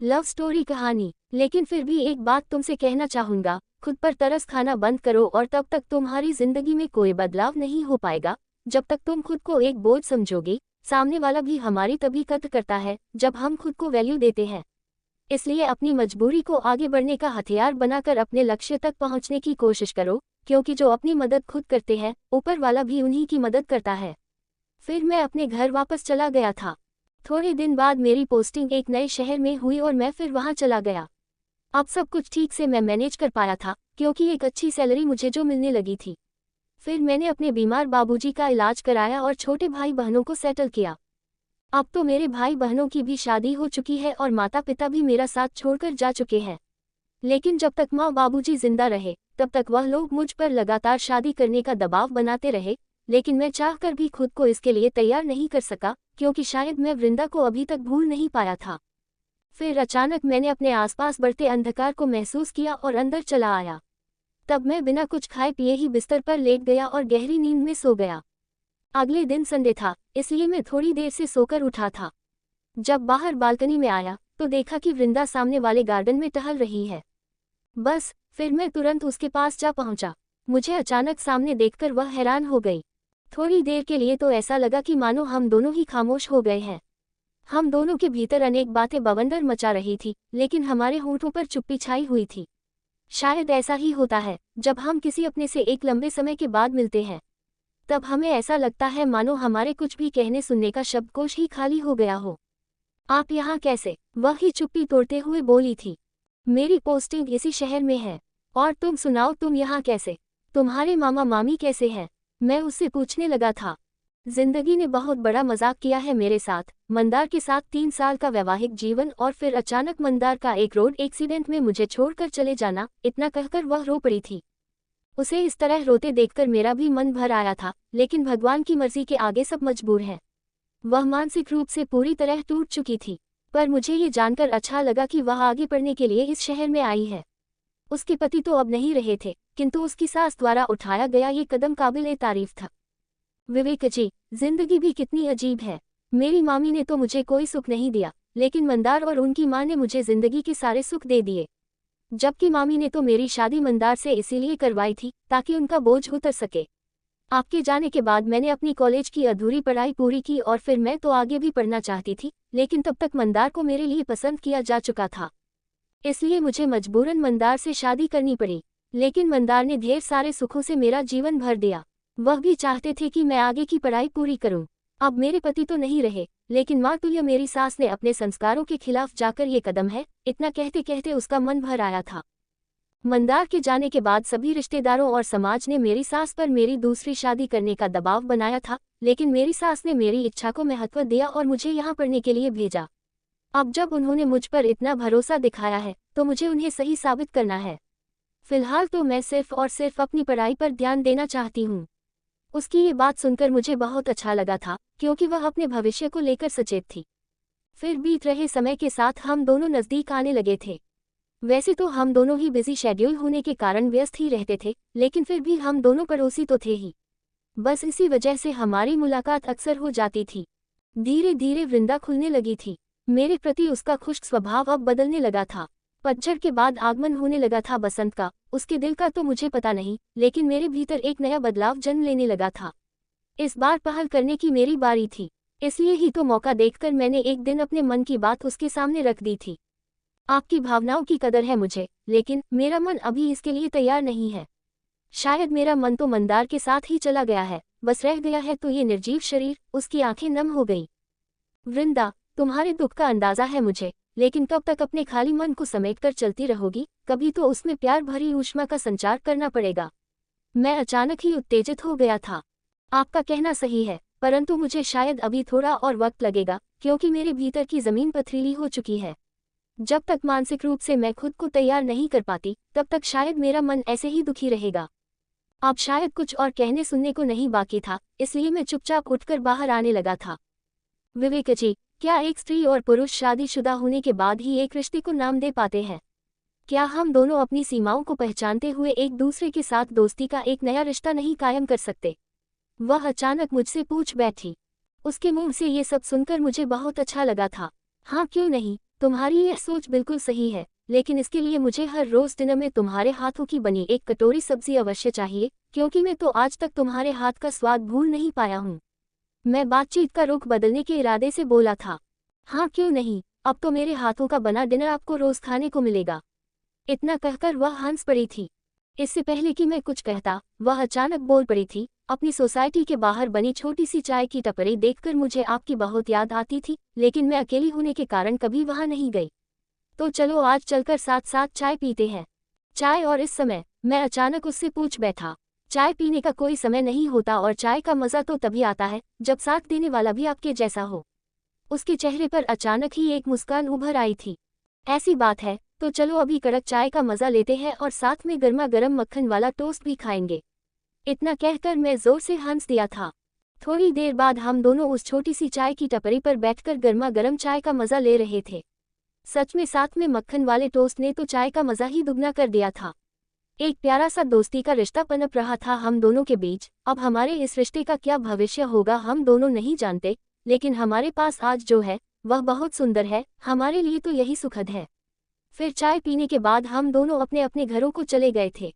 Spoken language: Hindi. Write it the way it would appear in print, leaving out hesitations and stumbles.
लव स्टोरी कहानी। लेकिन फिर भी एक बात तुमसे कहना चाहूंगा, खुद पर तरस खाना बंद करो और तब तक तुम्हारी जिंदगी में कोई बदलाव नहीं हो पाएगा जब तक तुम खुद को एक बोझ समझोगे। सामने वाला भी हमारी तभी कद्र करता है जब हम खुद को वैल्यू देते हैं। इसलिए अपनी मजबूरी को आगे बढ़ने का हथियार बनाकर अपने लक्ष्य तक पहुंचने की कोशिश करो, क्योंकि जो अपनी मदद खुद करते हैं ऊपर वाला भी उन्हीं की मदद करता है। फिर मैं अपने घर वापस चला गया था। थोड़े दिन बाद मेरी पोस्टिंग एक नए शहर में हुई और मैं फिर वहां चला गया। अब सब कुछ ठीक से मैं मैनेज कर पाया था, क्योंकि एक अच्छी सैलरी मुझे जो मिलने लगी थी। फिर मैंने अपने बीमार बाबूजी का इलाज कराया और छोटे भाई बहनों को सेटल किया। अब तो मेरे भाई बहनों की भी शादी हो चुकी है और माता पिता भी मेरा साथ छोड़कर जा चुके हैं। लेकिन जब तक माँ बाबूजी जिंदा रहे तब तक वह लोग मुझ पर लगातार शादी करने का दबाव बनाते रहे, लेकिन मैं चाहकर भी खुद को इसके लिए तैयार नहीं कर सका, क्योंकि शायद मैं वृंदा को अभी तक भूल नहीं पाया था। फिर अचानक मैंने अपने आसपास बढ़ते अंधकार को महसूस किया और अंदर चला आया। तब मैं बिना कुछ खाए पिए ही बिस्तर पर लेट गया और गहरी नींद में सो गया। अगले दिन संडे था, इसलिए मैं थोड़ी देर से सोकर उठा था। जब बाहर बालकनी में आया तो देखा कि वृंदा सामने वाले गार्डन में टहल रही है। बस फिर मैं तुरंत उसके पास जा पहुंचा। मुझे अचानक सामने देखकर वह हैरान हो गई। थोड़ी देर के लिए तो ऐसा लगा कि मानो हम दोनों ही खामोश हो गए हैं। हम दोनों के भीतर अनेक बातें बवंडर मचा रही थी, लेकिन हमारे होंठों पर चुप्पी छाई हुई थी। शायद ऐसा ही होता है जब हम किसी अपने से एक लंबे समय के बाद मिलते हैं। तब हमें ऐसा लगता है मानो हमारे कुछ भी कहने सुनने का शब्दकोश ही खाली हो गया हो। आप यहाँ कैसे? वह ही चुप्पी तोड़ते हुए बोली थी। मेरी पोस्टिंग इसी शहर में है। और तुम सुनाओ, तुम यहाँ कैसे? तुम्हारे मामा मामी कैसे हैं? मैं उससे पूछने लगा था। जिंदगी ने बहुत बड़ा मजाक किया है मेरे साथ। मंदार के साथ 3 साल का वैवाहिक जीवन और फिर अचानक मंदार का एक रोड एक्सीडेंट में मुझे छोड़कर चले जाना, इतना कहकर वह रो पड़ी थी। उसे इस तरह रोते देखकर मेरा भी मन भर आया था, लेकिन भगवान की मर्जी के आगे सब मजबूर हैं। वह मानसिक रूप से पूरी तरह टूट चुकी थी, पर मुझे ये जानकर अच्छा लगा कि वह आगे पढ़ने के लिए इस शहर में आई है। उसके पति तो अब नहीं रहे थे, किंतु उसकी सास द्वारा उठाया गया ये कदम काबिल तारीफ था। विवेक जी, जिंदगी भी कितनी अजीब है। मेरी मामी ने तो मुझे कोई सुख नहीं दिया, लेकिन मंदार और उनकी माँ ने मुझे जिंदगी के सारे सुख दे दिए। जबकि मामी ने तो मेरी शादी मंदार से इसीलिए करवाई थी ताकि उनका बोझ उतर सके। आपके जाने के बाद मैंने अपनी कॉलेज की अधूरी पढ़ाई पूरी की और फिर मैं तो आगे भी पढ़ना चाहती थी, लेकिन तब तक मंदार को मेरे लिए पसंद किया जा चुका था। इसलिए मुझे मजबूरन मंदार से शादी करनी पड़ी। लेकिन मंदार ने ढेर सारे सुखों से मेरा जीवन भर दिया। वह भी चाहते थे कि मैं आगे की पढ़ाई पूरी करूं। अब मेरे पति तो नहीं रहे, लेकिन माँ तुल्य मेरी सास ने अपने संस्कारों के खिलाफ जाकर ये कदम है, इतना कहते कहते उसका मन भर आया था। मंदार के जाने के बाद सभी रिश्तेदारों और समाज ने मेरी सास पर मेरी दूसरी शादी करने का दबाव बनाया था, लेकिन मेरी सास ने मेरी इच्छा को महत्व दिया और मुझे यहाँ पढ़ने के लिए भेजा। अब जब उन्होंने मुझ पर इतना भरोसा दिखाया है तो मुझे उन्हें सही साबित करना है। फिलहाल तो मैं सिर्फ और सिर्फ अपनी पढ़ाई पर ध्यान देना चाहती हूँ। उसकी ये बात सुनकर मुझे बहुत अच्छा लगा था, क्योंकि वह अपने भविष्य को लेकर सचेत थी। फिर बीत रहे समय के साथ हम दोनों नज़दीक आने लगे थे। वैसे तो हम दोनों ही बिजी शेड्यूल होने के कारण व्यस्त ही रहते थे, लेकिन फिर भी हम दोनों पड़ोसी तो थे ही। बस इसी वजह से हमारी मुलाकात अक्सर हो जाती थी। धीरे धीरे वृंदा खुलने लगी थी। मेरे प्रति उसका खुश्क स्वभाव अब बदलने लगा था। पतझड़ के बाद आगमन होने लगा था बसंत का। उसके दिल का तो मुझे पता नहीं, लेकिन मेरे भीतर एक नया बदलाव जन्म लेने लगा था। इस बार पहल करने की मेरी बारी थी, इसलिए ही तो मौका देखकर मैंने एक दिन अपने मन की बात उसके सामने रख दी थी। आपकी भावनाओं की कदर है मुझे, लेकिन मेरा मन अभी इसके लिए तैयार नहीं है। शायद मेरा मन तो मंदार के साथ ही चला गया है, बस रह गया है तो ये निर्जीव शरीर। उसकी आंखें नम हो गई। वृंदा, तुम्हारे दुख का अंदाजा है मुझे, लेकिन कब तक अपने खाली मन को समेटकर चलती रहोगी? कभी तो उसमें प्यार भरी ऊष्मा का संचार करना पड़ेगा। मैं अचानक ही उत्तेजित हो गया था। आपका कहना सही है, परंतु मुझे शायद अभी थोड़ा और वक्त लगेगा, क्योंकि मेरे भीतर की जमीन पथरीली हो चुकी है। जब तक मानसिक रूप से मैं खुद को तैयार नहीं कर पाती, तब तक शायद मेरा मन ऐसे ही दुखी रहेगा। अब शायद कुछ और कहने सुनने को नहीं बाकी था, इसलिए मैं चुपचाप उठकर बाहर आने लगा था। विवेक जी, क्या एक स्त्री और पुरुष शादीशुदा होने के बाद ही एक रिश्ते को नाम दे पाते हैं? क्या हम दोनों अपनी सीमाओं को पहचानते हुए एक दूसरे के साथ दोस्ती का एक नया रिश्ता नहीं कायम कर सकते? वह अचानक मुझसे पूछ बैठी। उसके मुंह से ये सब सुनकर मुझे बहुत अच्छा लगा था। हाँ, क्यों नहीं, तुम्हारी यह सोच बिल्कुल सही है, लेकिन इसके लिए मुझे हर रोज डिनर में तुम्हारे हाथों की बनी एक कटोरी सब्जी अवश्य चाहिए, क्योंकि मैं तो आज तक तुम्हारे हाथ का स्वाद भूल नहीं पाया हूँ। मैं बातचीत का रुख बदलने के इरादे से बोला था। हाँ क्यों नहीं, अब तो मेरे हाथों का बना डिनर आपको रोज खाने को मिलेगा। इतना कहकर वह हंस पड़ी थी। इससे पहले कि मैं कुछ कहता, वह अचानक बोल पड़ी थी, अपनी सोसाइटी के बाहर बनी छोटी सी चाय की टपरी देखकर मुझे आपकी बहुत याद आती थी, लेकिन मैं अकेली होने के कारण कभी वहां नहीं गई। तो चलो आज चलकर साथ साथ चाय पीते हैं। चाय और इस समय, मैं अचानक उससे पूछ बैठा। चाय पीने का कोई समय नहीं होता और चाय का मजा तो तभी आता है जब साथ देने वाला भी आपके जैसा हो। उसके चेहरे पर अचानक ही एक मुस्कान उभर आई थी। ऐसी बात है तो चलो अभी कड़क चाय का मजा लेते हैं और साथ में गर्मा गर्म मक्खन वाला टोस्ट भी खाएंगे। इतना कहकर मैं जोर से हंस दिया था। थोड़ी देर बाद हम दोनों उस छोटी सी चाय की टपरी पर बैठकर गर्मा गर्म चाय का मजा ले रहे थे। सच में साथ में मक्खन वाले टोस्ट ने तो चाय का मजा ही दुगना कर दिया था। एक प्यारा सा दोस्ती का रिश्ता पनप रहा था हम दोनों के बीच। अब हमारे इस रिश्ते का क्या भविष्य होगा हम दोनों नहीं जानते, लेकिन हमारे पास आज जो है वह बहुत सुंदर है। हमारे लिए तो यही सुखद है। फिर चाय पीने के बाद हम दोनों अपने अपने घरों को चले गए थे।